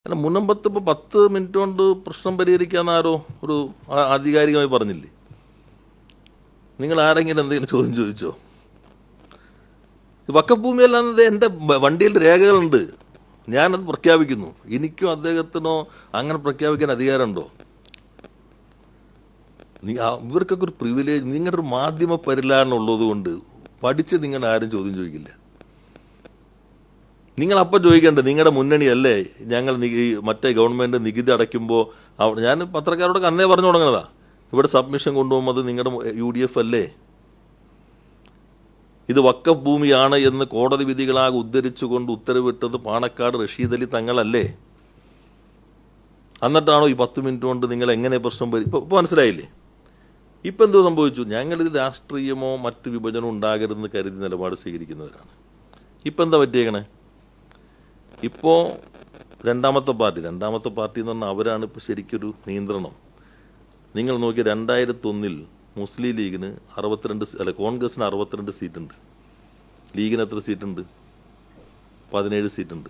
അല്ല, മുനമ്പത്ത് ഇപ്പോൾ 10 മിനിറ്റ് കൊണ്ട് പ്രശ്നം പരിഹരിക്കാമെന്ന് ആരോ ഒരു ആധികാരികമായി പറഞ്ഞില്ലേ? നിങ്ങൾ ആരെങ്കിലും എന്തെങ്കിലും ചോദ്യം ചോദിച്ചോ? വഖഫ് ഭൂമിയല്ലാന്നത് എൻ്റെ വണ്ടിയിൽ രേഖകളുണ്ട്, ഞാനത് പ്രഖ്യാപിക്കുന്നു. എനിക്കോ അദ്ദേഹത്തിനോ അങ്ങനെ പ്രഖ്യാപിക്കാൻ അധികാരമുണ്ടോ? ഇവർക്കൊക്കെ ഒരു പ്രിവിലേജ്, നിങ്ങളുടെ ഒരു മാധ്യമ പരിലാളനം ഉള്ളത് കൊണ്ട് പഠിച്ച് നിങ്ങൾ ആരും ചോദ്യം ചോദിക്കില്ല. നിങ്ങളപ്പം ചോദിക്കേണ്ടത് നിങ്ങളുടെ മുന്നണിയല്ലേ ഞങ്ങൾ മറ്റേ ഗവൺമെൻറ് നികുതി അടയ്ക്കുമ്പോൾ ഞാൻ പത്രക്കാരോടൊക്കെ അന്നേ പറഞ്ഞു തുടങ്ങുന്നതാ, ഇവിടെ സബ്മിഷൻ കൊണ്ടുപോകുന്നത് നിങ്ങളുടെ UDF അല്ലേ? ഇത് വഖഫ് ഭൂമിയാണ് എന്ന് കോടതി വിധികളാകെ ഉദ്ധരിച്ചുകൊണ്ട് ഉത്തരവിട്ടത് പാണക്കാട് റഷീദ് അലി തങ്ങളല്ലേ? എന്നിട്ടാണോ ഈ 10 മിനിറ്റ് കൊണ്ട് നിങ്ങൾ എങ്ങനെ പ്രശ്നം ഇപ്പോൾ മനസ്സിലായില്ലേ? ഇപ്പം എന്തോ സംഭവിച്ചു? ഞങ്ങളിത് രാഷ്ട്രീയമോ മറ്റ് വിഭജനമോ ഉണ്ടാകരുതെന്ന് കരുതി നിലപാട് സ്വീകരിക്കുന്നവരാണ്. ഇപ്പം എന്താ പറ്റിയേക്കണേ? ഇപ്പോൾ രണ്ടാമത്തെ പാർട്ടി എന്ന് പറഞ്ഞാൽ അവരാണ് ഇപ്പോൾ ശരിക്കൊരു നിയന്ത്രണം. നിങ്ങൾ നോക്കിയ 2001 മുസ്ലിം ലീഗിന് 62, കോൺഗ്രസിന് 62 സീറ്റുണ്ട്. ലീഗിന് എത്ര സീറ്റുണ്ട്? 17 സീറ്റുണ്ട്.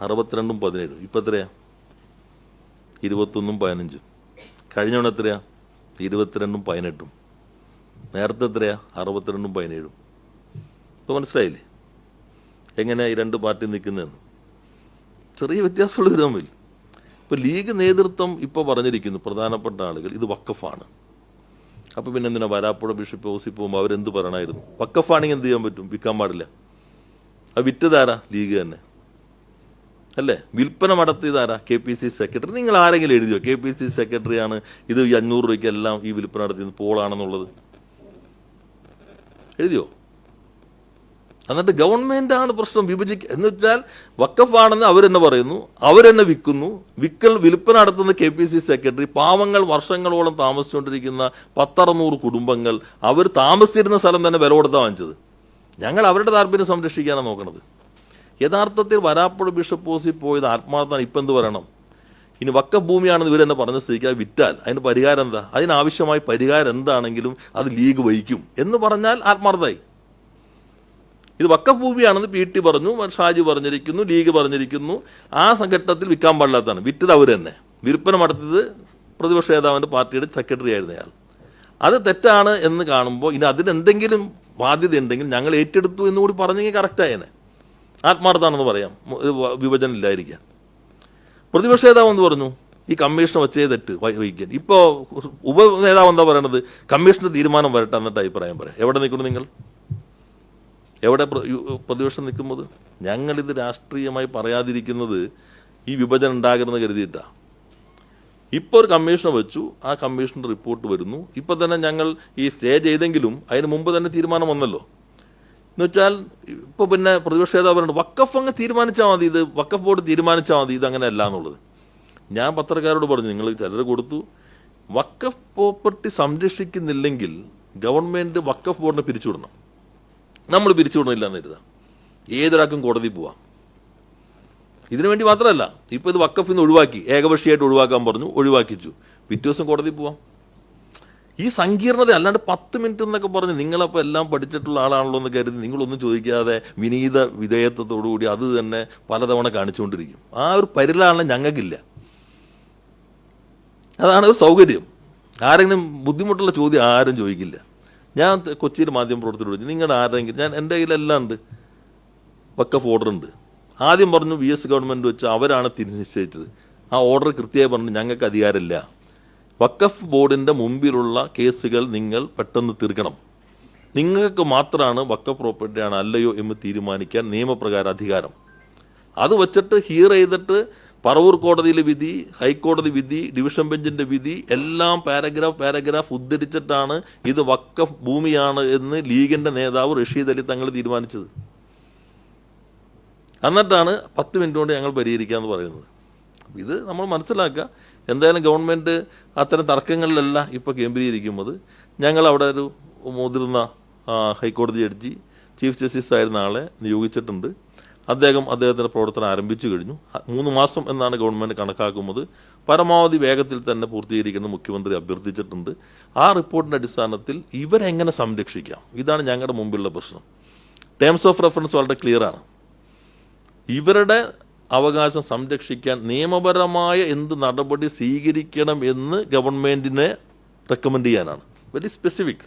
62ഉം 17. ഇപ്പം എത്രയാ? 21ഉം 15. കഴിഞ്ഞവണ എത്രയാ? 22ഉം 18. നേരത്തെ എത്രയാ? 62ഉം 17. ഇപ്പോൾ മനസ്സിലായില്ലേ എങ്ങനെയാ ഈ രണ്ട് പാർട്ടി നിൽക്കുന്നതെന്ന്? ചെറിയ വ്യത്യാസമുള്ള ഒരു തമ്മിൽ. ഇപ്പോൾ ലീഗ് നേതൃത്വം ഇപ്പോൾ പറഞ്ഞിരിക്കുന്നു, പ്രധാനപ്പെട്ട ആളുകൾ, ഇത് വഖഫാണ്. അപ്പോൾ പിന്നെ എന്തിനാ വരാപ്പുഴ ബിഷപ്പ് ഹൗസിൽ പോകുമ്പോൾ അവരെന്ത് പറയണമായിരുന്നു? വഖഫാണെങ്കിൽ എന്ത് ചെയ്യാൻ പറ്റും? വിൽക്കാൻ പാടില്ല. അത് വിറ്റതാരാ? ലീഗ് തന്നെ അല്ലേ? വിൽപ്പന നടത്തിയതാരാ? KPC secretary. നിങ്ങൾ ആരെങ്കിലും എഴുതിയോ KPC സെക്രട്ടറിയാണ് ഇത് 500 രൂപയ്ക്കെല്ലാം ഈ വിൽപ്പന നടത്തിയത് പോളാണെന്നുള്ളത്? എഴുതിയോ? എന്നിട്ട് ഗവൺമെൻറ്റാണ് പ്രശ്നം എന്ന് വെച്ചാൽ വഖഫാണെന്ന് അവരെന്നെ പറയുന്നു, അവരെന്നെ വിൽക്കുന്നു. വിൽപ്പന നടത്തുന്ന KPC സെക്രട്ടറി. പാവങ്ങൾ വർഷങ്ങളോളം താമസിച്ചുകൊണ്ടിരിക്കുന്ന 10-600 കുടുംബങ്ങൾ, അവർ താമസിച്ചിരുന്ന സ്ഥലം തന്നെ വില കൊടുത്താൽ വാങ്ങിച്ചത്. ഞങ്ങൾ അവരുടെ താല്പര്യം സംരക്ഷിക്കാനാണ് നോക്കണത്. യഥാർത്ഥത്തിൽ വരാപ്പുഴ ബിഷപ്പ് ഹൗസിൽ പോയത് ആത്മാർത്ഥമാണ്. ഇപ്പം എന്ത് പറയണം? ഇനി വഖഫ് ഭൂമിയാണെന്ന് ഇവരെന്നെ പറഞ്ഞ സ്ഥിതിക്ക് വിറ്റാൽ അതിന് പരിഹാരം എന്താ? അതിനാവശ്യമായ പരിഹാരം എന്താണെങ്കിലും അത് ലീഗ് വഹിക്കും എന്ന് പറഞ്ഞാൽ ആത്മാർത്ഥമായി. ഇത് വഖഫ് ഭൂമിയാണെന്ന് PT പറഞ്ഞു, ഷാജി പറഞ്ഞിരിക്കുന്നു, ലീഗ് പറഞ്ഞിരിക്കുന്നു. ആ ഘട്ടത്തിൽ വിൽക്കാൻ പാടില്ലാത്തതാണ്. വിറ്റത് അവർ തന്നെ. വിൽപ്പന നടത്തിയത് പ്രതിപക്ഷ നേതാവിൻ്റെ പാർട്ടിയുടെ സെക്രട്ടറി ആയിരുന്നു അയാൾ. അത് തെറ്റാണ് എന്ന് കാണുമ്പോൾ ഇനി അതിനെന്തെങ്കിലും ബാധ്യത ഉണ്ടെങ്കിൽ ഞങ്ങൾ ഏറ്റെടുത്തു എന്നുകൂടി പറഞ്ഞെങ്കിൽ കറക്റ്റായേനെ. ആത്മാർത്ഥമാണെന്ന് പറയാം, വിഭജനം ഇല്ലായിരിക്കാം. പ്രതിപക്ഷ നേതാവ് എന്ന് പറഞ്ഞു ഈ കമ്മീഷനെ വച്ചേ തെറ്റ് വഹിക്കാൻ. ഇപ്പോൾ ഉപനേതാവ് എന്താ പറയണത്? കമ്മീഷൻ്റെ തീരുമാനം വരട്ടെ എന്നിട്ട് അഭിപ്രായം പറയാം. എവിടെ നിൽക്കുന്നു നിങ്ങൾ? എവിടെ പ്രതിപക്ഷം നിൽക്കുന്നത്? ഞങ്ങളിത് രാഷ്ട്രീയമായി പറയാതിരിക്കുന്നത് ഈ വിഭജനം ഉണ്ടാകരുതെന്ന് കരുതിയിട്ടാണ്. ഇപ്പോൾ ഒരു കമ്മീഷനെ വെച്ചു, ആ കമ്മീഷൻ്റെ റിപ്പോർട്ട് വരുന്നു. ഇപ്പം തന്നെ ഞങ്ങൾ ഈ സ്റ്റേ ചെയ്തെങ്കിലും അതിന് മുമ്പ് തന്നെ തീരുമാനം വന്നല്ലോ. എന്നുവെച്ചാൽ ഇപ്പോൾ പിന്നെ പ്രതിപക്ഷ നേതാവ് പറയുന്നത് വഖഫ് അങ്ങ് തീരുമാനിച്ചാൽ മതി, ഇത് വഖഫ് ബോർഡ് തീരുമാനിച്ചാൽ മതി, ഇത് അങ്ങനെ അല്ല എന്നുള്ളത്. ഞാൻ പത്രക്കാരോട് പറഞ്ഞു, നിങ്ങൾ ചിലർ കൊടുത്തു, വഖഫ് പ്രോപ്പർട്ടി സംരക്ഷിക്കുന്നില്ലെങ്കിൽ ഗവൺമെൻറ് വഖഫ് ബോർഡിനെ പിരിച്ചുവിടണം. നമ്മൾ പിരിച്ചുവിടണില്ല എന്ന് കരുതാം, ഏതൊരാൾക്കും കോടതി പോവാം. ഇതിനു വേണ്ടി മാത്രമല്ല, ഇപ്പോൾ ഇത് വഖഫിൽ നിന്ന് ഒഴിവാക്കി, ഏകപക്ഷീയമായിട്ട് ഒഴിവാക്കാൻ പറഞ്ഞു, ഒഴിവാക്കിച്ചു. പിറ്റേ ദിവസം കോടതി പോവാം. ഈ സങ്കീർണത അല്ലാണ്ട് 10 മിനിറ്റ് എന്നൊക്കെ പറഞ്ഞ് നിങ്ങളപ്പോൾ എല്ലാം പഠിച്ചിട്ടുള്ള ആളാണല്ലോ എന്ന് കരുതി നിങ്ങളൊന്നും ചോദിക്കാതെ വിനീത വിധേയത്വത്തോടുകൂടി അത് തന്നെ പലതവണ കാണിച്ചുകൊണ്ടിരിക്കും. ആ ഒരു പരിലാളനം ഞങ്ങൾക്കില്ല. അതാണ് ഒരു സൗകര്യം. ആരെങ്കിലും ബുദ്ധിമുട്ടുള്ള ചോദ്യം ആരും ചോദിക്കില്ല. ഞാൻ കൊച്ചിയിൽ മാധ്യമപ്രവർത്തകരോട് ചോദിച്ചു, നിങ്ങളുടെ ആരെങ്കിലും, എൻ്റെ കയ്യിലെല്ലാം ഉണ്ട്, വഖഫ് ഓർഡർ ഉണ്ട്. ആദ്യം പറഞ്ഞു VS ഗവൺമെൻറ് വെച്ച് അവരാണ് നിശ്ചയിച്ചത്. ആ ഓർഡർ കൃത്യമായി പറഞ്ഞു ഞങ്ങൾക്ക് അധികാരമില്ല. വഖഫ് ബോർഡിൻ്റെ മുമ്പിലുള്ള കേസുകൾ നിങ്ങൾ പെട്ടെന്ന് തീർക്കണം. നിങ്ങൾക്ക് മാത്രമാണ് വഖഫ് പ്രോപ്പർട്ടിയാണ് അല്ലയോ എന്ന് തീരുമാനിക്കാൻ നിയമപ്രകാരം അധികാരം. അത് വച്ചിട്ട് ഹിയർ ചെയ്തിട്ട് പറവൂർ കോടതിയിലെ വിധി, ഹൈക്കോടതി വിധി, ഡിവിഷൻ ബെഞ്ചിൻ്റെ വിധി എല്ലാം പാരഗ്രാഫ് ഉദ്ധരിച്ചിട്ടാണ് ഇത് വഖഫ് ഭൂമിയാണ് എന്ന് ലീഗിൻ്റെ നേതാവ് റഷീദ് അലി തങ്ങൾ തീരുമാനിച്ചത്. എന്നിട്ടാണ് 10 മിനിറ്റ് കൊണ്ട് ഞങ്ങൾ പരിഹരിക്കാമെന്ന് പറയുന്നത്. ഇത് നമ്മൾ മനസ്സിലാക്കുക. എന്തായാലും ഗവൺമെൻറ് അത്തരം തർക്കങ്ങളിലല്ല ഇപ്പോൾ കേന്ദ്രീകരിക്കുന്നത്. ഞങ്ങൾ അവിടെ ഒരു മുതിർന്ന ഹൈക്കോടതി ജഡ്ജി, ചീഫ് ജസ്റ്റിസ് ആയിരുന്ന ആളെ നിയോഗിച്ചിട്ടുണ്ട്. അദ്ദേഹത്തിൻ്റെ പ്രവർത്തനം ആരംഭിച്ചു കഴിഞ്ഞു. 3 മാസം എന്നാണ് ഗവൺമെൻറ് കണക്കാക്കുന്നത്. പരമാവധി വേഗത്തിൽ തന്നെ പൂർത്തീകരിക്കുന്ന മുഖ്യമന്ത്രി അഭ്യർത്ഥിച്ചിട്ടുണ്ട്. ആ റിപ്പോർട്ടിൻ്റെ അടിസ്ഥാനത്തിൽ ഇവരെങ്ങനെ സംരക്ഷിക്കാം, ഇതാണ് ഞങ്ങളുടെ മുമ്പിലുള്ള പ്രശ്നം. ടേംസ് ഓഫ് റെഫറൻസ് വളരെ ക്ലിയറാണ്. ഇവരുടെ അവകാശം സംരക്ഷിക്കാൻ നിയമപരമായ എന്ത് നടപടി സ്വീകരിക്കണം എന്ന് ഗവൺമെന്റിനെ റെക്കമെൻഡ് ചെയ്യാനാണ്. വെരി സ്പെസിഫിക്,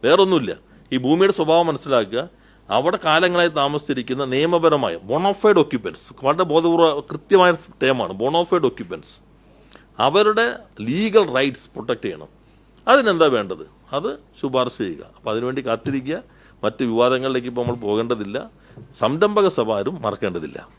വേറൊന്നുമില്ല. ഈ ഭൂമിയുടെ സ്വഭാവം മനസ്സിലാക്കുക. അവിടെ കാലങ്ങളായി താമസിച്ചിരിക്കുന്ന നിയമപരമായ ബോണോഫൈഡ് ഓക്യുപ്പൻസ്, വളരെ ബോധപൂർവ്വ കൃത്യമായ ടേമാണ് ബോണോഫൈഡ് ഓക്യുപ്പൻസ്, അവരുടെ ലീഗൽ റൈറ്റ്സ് പ്രൊട്ടക്ട് ചെയ്യണം. അതിനെന്താ വേണ്ടത്? അത് ശുപാർശ ചെയ്യുക. അപ്പോൾ അതിനുവേണ്ടി കാത്തിരിക്കുക. മറ്റ് വിവാദങ്ങളിലേക്ക് ഇപ്പോൾ നമ്മൾ പോകേണ്ടതില്ല. സംരംഭക സഭ ആരും മറക്കേണ്ടതില്ല.